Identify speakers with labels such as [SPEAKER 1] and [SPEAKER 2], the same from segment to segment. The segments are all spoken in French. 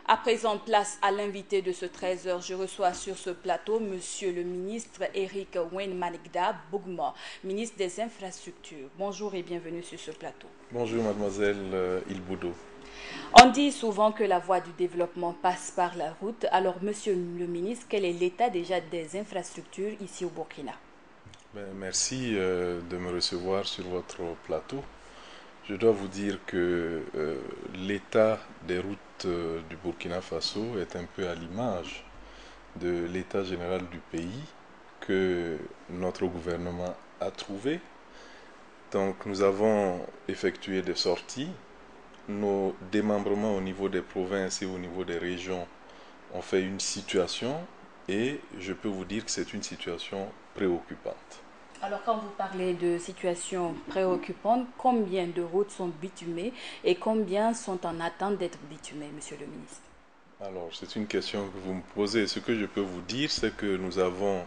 [SPEAKER 1] À présent, place à l'invité de ce 13h. Je reçois sur ce plateau Monsieur le ministre Eric Wayne Manigda Bougma, ministre des Infrastructures. Bonjour et bienvenue sur ce plateau.
[SPEAKER 2] Bonjour mademoiselle Ilboudo.
[SPEAKER 1] On dit souvent que la voie du développement passe par la route. Alors, Monsieur le ministre, quel est l'état déjà des infrastructures ici au Burkina?
[SPEAKER 2] Merci de me recevoir sur votre plateau. Je dois vous dire que l'état des routes du Burkina Faso est un peu à l'image de l'état général du pays que notre gouvernement a trouvé. Donc nous avons effectué des sorties. Nos démembrements au niveau des provinces et au niveau des régions ont fait une situation et je peux vous dire que c'est une situation préoccupante.
[SPEAKER 1] Alors, quand vous parlez de situation préoccupante, combien de routes sont bitumées et combien sont en attente d'être bitumées, Monsieur le ministre?
[SPEAKER 2] Alors, c'est une question que vous me posez. Ce que je peux vous dire, c'est que nous avons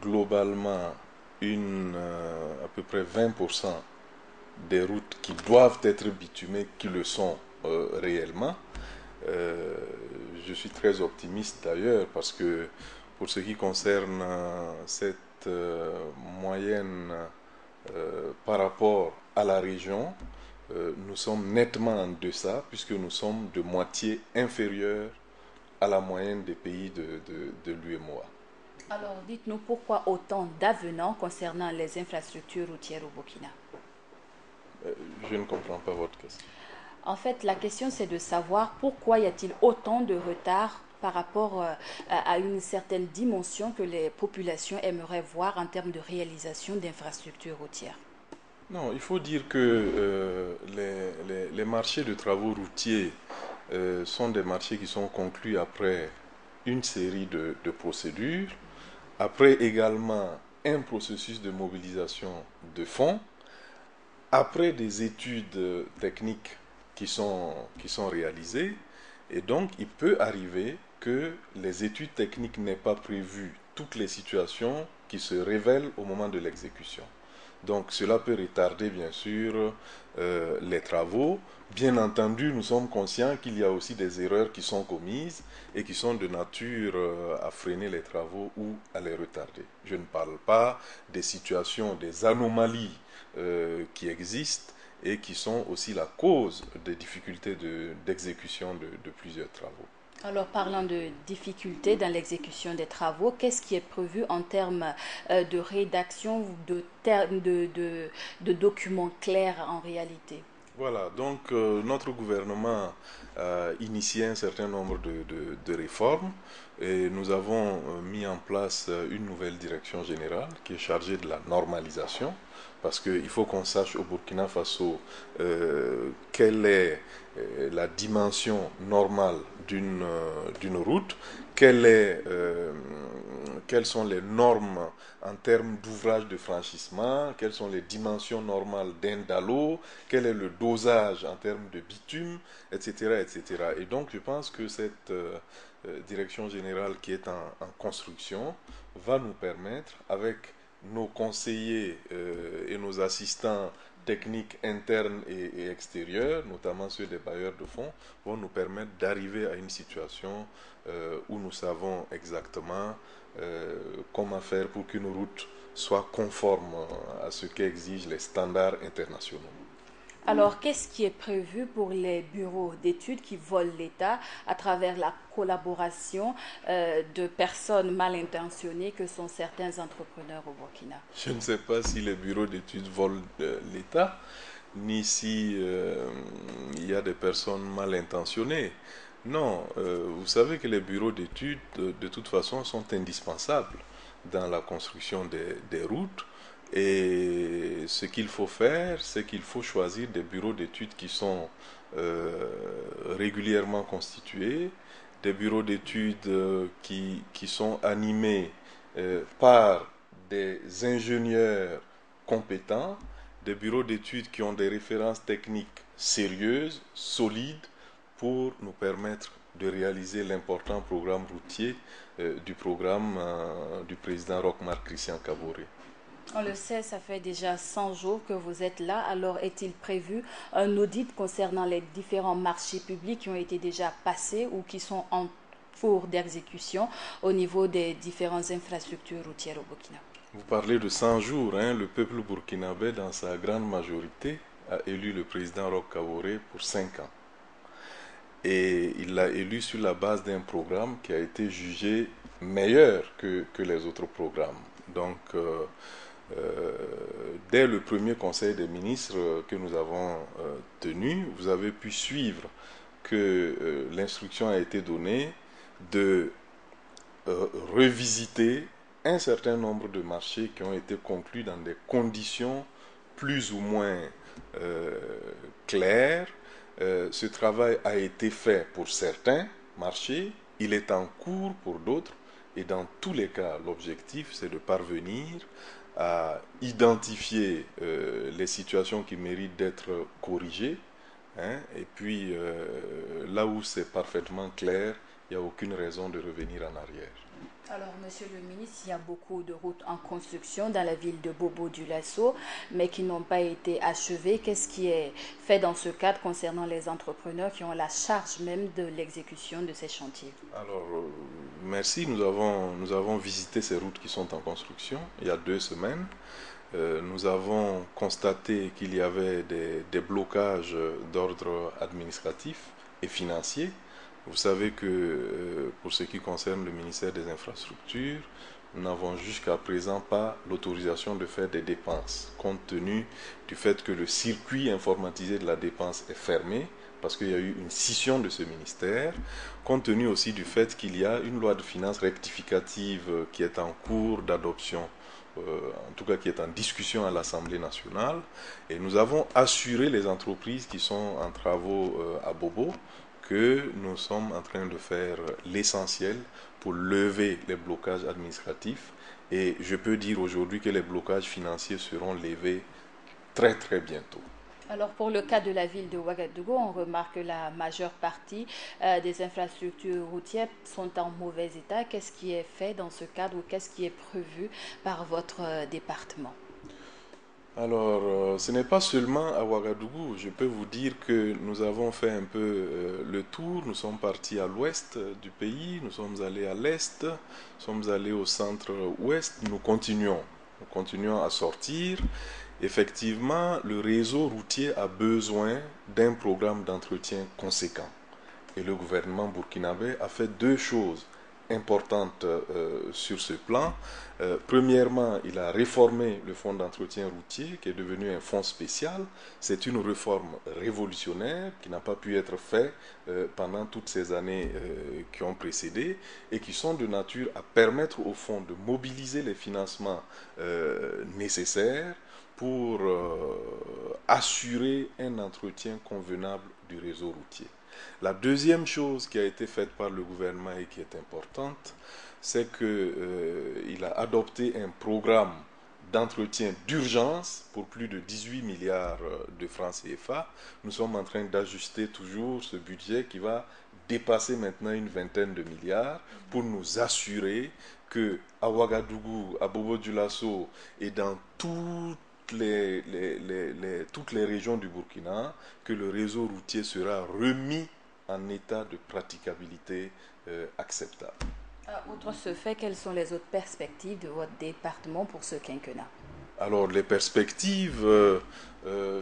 [SPEAKER 2] globalement à peu près 20% des routes qui doivent être bitumées, qui le sont réellement. Euh, je suis très optimiste d'ailleurs parce que pour ce qui concerne cette moyenne par rapport à la région, nous sommes nettement en deçà puisque nous sommes de moitié inférieurs à la moyenne des pays de l'UEMOA.
[SPEAKER 1] Alors, dites-nous pourquoi autant d'avenants concernant les infrastructures routières au Burkina?
[SPEAKER 2] Euh, je ne comprends pas votre question.
[SPEAKER 1] En fait, la question c'est de savoir pourquoi y a-t-il autant de retard par rapport à une certaine dimension que les populations aimeraient voir en termes de réalisation d'infrastructures routières.
[SPEAKER 2] Non, il faut dire que les marchés de travaux routiers sont des marchés qui sont conclus après une série de procédures, après également un processus de mobilisation de fonds, après des études techniques qui sont réalisées, et donc il peut arriver que les études techniques n'aient pas prévu toutes les situations qui se révèlent au moment de l'exécution. Donc cela peut retarder bien sûr les travaux. Bien entendu, nous sommes conscients qu'il y a aussi des erreurs qui sont commises et qui sont de nature à freiner les travaux ou à les retarder. Je ne parle pas des situations, des anomalies qui existent et qui sont aussi la cause des difficultés d'exécution de plusieurs travaux.
[SPEAKER 1] Alors, parlant de difficultés dans l'exécution des travaux, qu'est-ce qui est prévu en termes de rédaction de documents clairs en réalité?
[SPEAKER 2] Voilà, donc notre gouvernement a initié un certain nombre de réformes et nous avons mis en place une nouvelle direction générale qui est chargée de la normalisation parce qu'il faut qu'on sache au Burkina Faso quelle est la dimension normale d'une route, quelles sont les normes en termes d'ouvrage de franchissement, quelles sont les dimensions normales d'un dallo, quel est le dosage en termes de bitume, etc., etc. Et donc je pense que cette direction générale qui est en construction va nous permettre, avec nos conseillers et nos assistants techniques internes et extérieurs, notamment ceux des bailleurs de fonds, vont nous permettre d'arriver à une situation où nous savons exactement comment faire pour qu'une route soit conforme à ce qu'exigent les standards internationaux.
[SPEAKER 1] Alors, qu'est-ce qui est prévu pour les bureaux d'études qui volent l'État à travers la collaboration de personnes mal intentionnées que sont certains entrepreneurs au Burkina?
[SPEAKER 2] Je ne sais pas si les bureaux d'études volent l'État, ni si il y a des personnes mal intentionnées. Non, vous savez que les bureaux d'études, de toute façon, sont indispensables dans la construction des routes. Et ce qu'il faut faire, c'est qu'il faut choisir des bureaux d'études qui sont régulièrement constitués, des bureaux d'études qui sont animés par des ingénieurs compétents, des bureaux d'études qui ont des références techniques sérieuses, solides, pour nous permettre de réaliser l'important programme routier du programme du président Rochmar Christian Kaboré.
[SPEAKER 1] On le sait, ça fait déjà 100 jours que vous êtes là. Alors, est-il prévu un audit concernant les différents marchés publics qui ont été déjà passés ou qui sont en cours d'exécution au niveau des différentes infrastructures routières au Burkina?
[SPEAKER 2] Vous parlez de 100 jours, hein, le peuple burkinabé, dans sa grande majorité, a élu le président Roch Kaboré pour 5 ans. Et il l'a élu sur la base d'un programme qui a été jugé meilleur que les autres programmes. Donc, dès le premier conseil des ministres que nous avons tenu, vous avez pu suivre que l'instruction a été donnée de revisiter un certain nombre de marchés qui ont été conclus dans des conditions plus ou moins euh, claires. Ce travail a été fait pour certains marchés, il est en cours pour d'autres, et dans tous les cas, l'objectif, c'est de parvenir à identifier les situations qui méritent d'être corrigées, hein, et puis là où c'est parfaitement clair, il n'y a aucune raison de revenir en arrière.
[SPEAKER 1] Alors, Monsieur le ministre, il y a beaucoup de routes en construction dans la ville de Bobo-Dioulasso, mais qui n'ont pas été achevées. Qu'est-ce qui est fait dans ce cadre concernant les entrepreneurs qui ont la charge même de l'exécution de ces chantiers?
[SPEAKER 2] Alors, merci. Nous avons visité ces routes qui sont en construction il y a 2 semaines. Nous avons constaté qu'il y avait des blocages d'ordre administratif et financier. Vous savez que pour ce qui concerne le ministère des Infrastructures, nous n'avons jusqu'à présent pas l'autorisation de faire des dépenses, compte tenu du fait que le circuit informatisé de la dépense est fermé, parce qu'il y a eu une scission de ce ministère, compte tenu aussi du fait qu'il y a une loi de finances rectificative qui est en cours d'adoption, en tout cas qui est en discussion à l'Assemblée nationale, et nous avons assuré les entreprises qui sont en travaux à Bobo que nous sommes en train de faire l'essentiel pour lever les blocages administratifs, et je peux dire aujourd'hui que les blocages financiers seront levés très très bientôt.
[SPEAKER 1] Alors pour le cas de la ville de Ouagadougou, on remarque que la majeure partie des infrastructures routières sont en mauvais état. Qu'est-ce qui est fait dans ce cadre ou qu'est-ce qui est prévu par votre département?
[SPEAKER 2] Alors, ce n'est pas seulement à Ouagadougou. Je peux vous dire que nous avons fait un peu le tour. Nous sommes partis à l'ouest du pays, nous sommes allés à l'est, nous sommes allés au centre-ouest. Nous continuons à sortir. Effectivement, le réseau routier a besoin d'un programme d'entretien conséquent. Et le gouvernement burkinabé a fait 2 choses importantes sur ce plan. Premièrement, il a réformé le fonds d'entretien routier qui est devenu un fonds spécial. C'est une réforme révolutionnaire qui n'a pas pu être faite pendant toutes ces années qui ont précédé et qui sont de nature à permettre au fonds de mobiliser les financements nécessaires pour assurer un entretien convenable du réseau routier. La deuxième chose qui a été faite par le gouvernement et qui est importante, c'est qu'il a adopté un programme d'entretien d'urgence pour plus de 18 milliards de francs CFA. Nous sommes en train d'ajuster toujours ce budget qui va dépasser maintenant une vingtaine de milliards pour nous assurer que à Ouagadougou, à Bobo-Dioulasso et dans toutes les régions du Burkina, que le réseau routier sera remis en état de praticabilité acceptable.
[SPEAKER 1] Outre ce fait, quelles sont les autres perspectives de votre département pour ce quinquennat?
[SPEAKER 2] Alors, les perspectives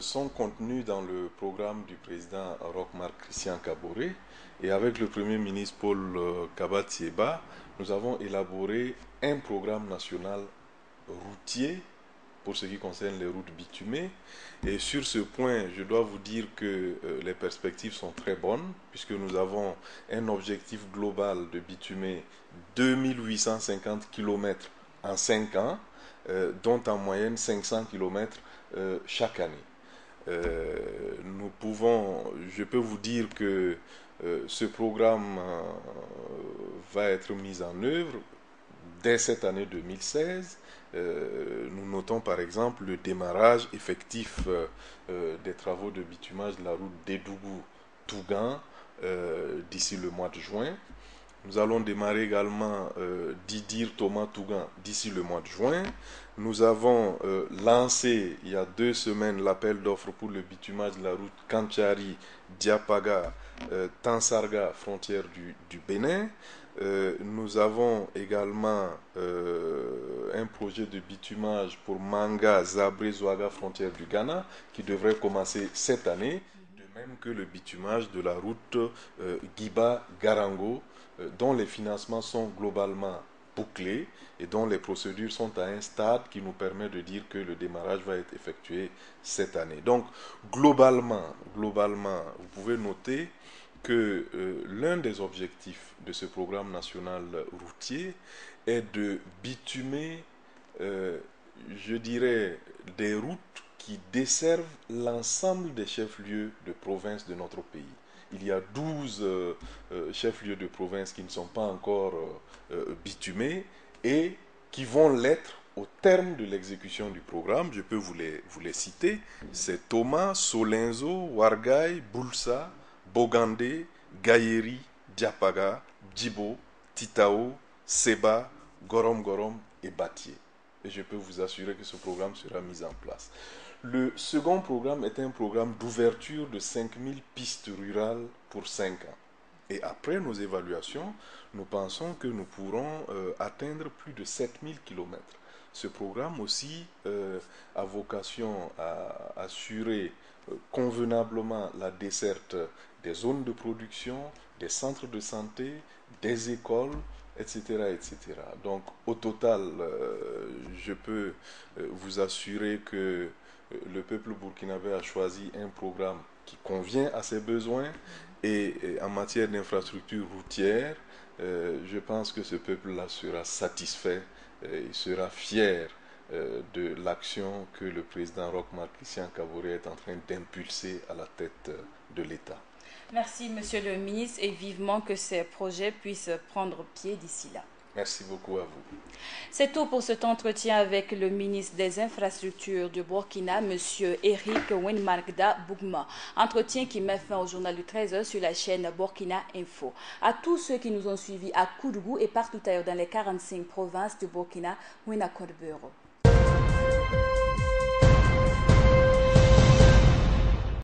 [SPEAKER 2] sont contenues dans le programme du président Roch-Marc Christian Kaboré, et avec le Premier ministre Paul Kabatieba, nous avons élaboré un programme national routier pour ce qui concerne les routes bitumées. Et sur ce point, je dois vous dire que les perspectives sont très bonnes, puisque nous avons un objectif global de bitumer 2850 km en 5 ans, dont en moyenne 500 km chaque année. Je peux vous dire que ce programme va être mis en œuvre dès cette année 2016. Nous notons par exemple le démarrage effectif des travaux de bitumage de la route d'Edougou-Tougan d'ici le mois de juin. Nous allons démarrer également Didir Thomas Tougan d'ici le mois de juin. Nous avons lancé il y a 2 semaines l'appel d'offres pour le bitumage de la route Kantiari, Diapaga, Tansarga, frontière du Bénin. Nous avons également un projet de bitumage pour Manga, Zabré, Zouaga, frontière du Ghana, qui devrait commencer cette année, de même que le bitumage de la route Guiba-Garango, dont les financements sont globalement bouclés et dont les procédures sont à un stade qui nous permet de dire que le démarrage va être effectué cette année. Donc, globalement, vous pouvez noter que l'un des objectifs de ce programme national routier est de bitumer, je dirais, des routes qui desservent l'ensemble des chefs-lieux de province de notre pays. Il y a 12 chefs-lieux de province qui ne sont pas encore bitumés et qui vont l'être au terme de l'exécution du programme. Je peux vous les citer. C'est Thomas, Solenzo, Ouarghaï, Boulsa, Bogandé, Gaïeri, Diapaga, Djibo, Titao, Seba, Gorom Gorom et Batié. Et je peux vous assurer que ce programme sera mis en place. Le second programme est un programme d'ouverture de 5000 pistes rurales pour 5 ans. Et après nos évaluations, nous pensons que nous pourrons atteindre plus de 7000 km. Ce programme aussi a vocation à assurer convenablement la desserte des zones de production, des centres de santé, des écoles, etc., etc. Donc, au total, je peux vous assurer que le peuple burkinabé a choisi un programme qui convient à ses besoins et en matière d'infrastructures routières, je pense que ce peuple-là sera satisfait et sera fier de l'action que le président Roch-Marc Christian Kaboré est en train d'impulser à la tête de l'État.
[SPEAKER 1] Merci, Monsieur le ministre, et vivement que ces projets puissent prendre pied d'ici là.
[SPEAKER 2] Merci beaucoup à vous.
[SPEAKER 1] C'est tout pour cet entretien avec le ministre des Infrastructures du Burkina, M. Eric Wenmargda Bougma. Entretien qui met fin au journal du 13h sur la chaîne Burkina Info. À tous ceux qui nous ont suivis à Kourgou et partout ailleurs dans les 45 provinces du Burkina, Wina Korbero.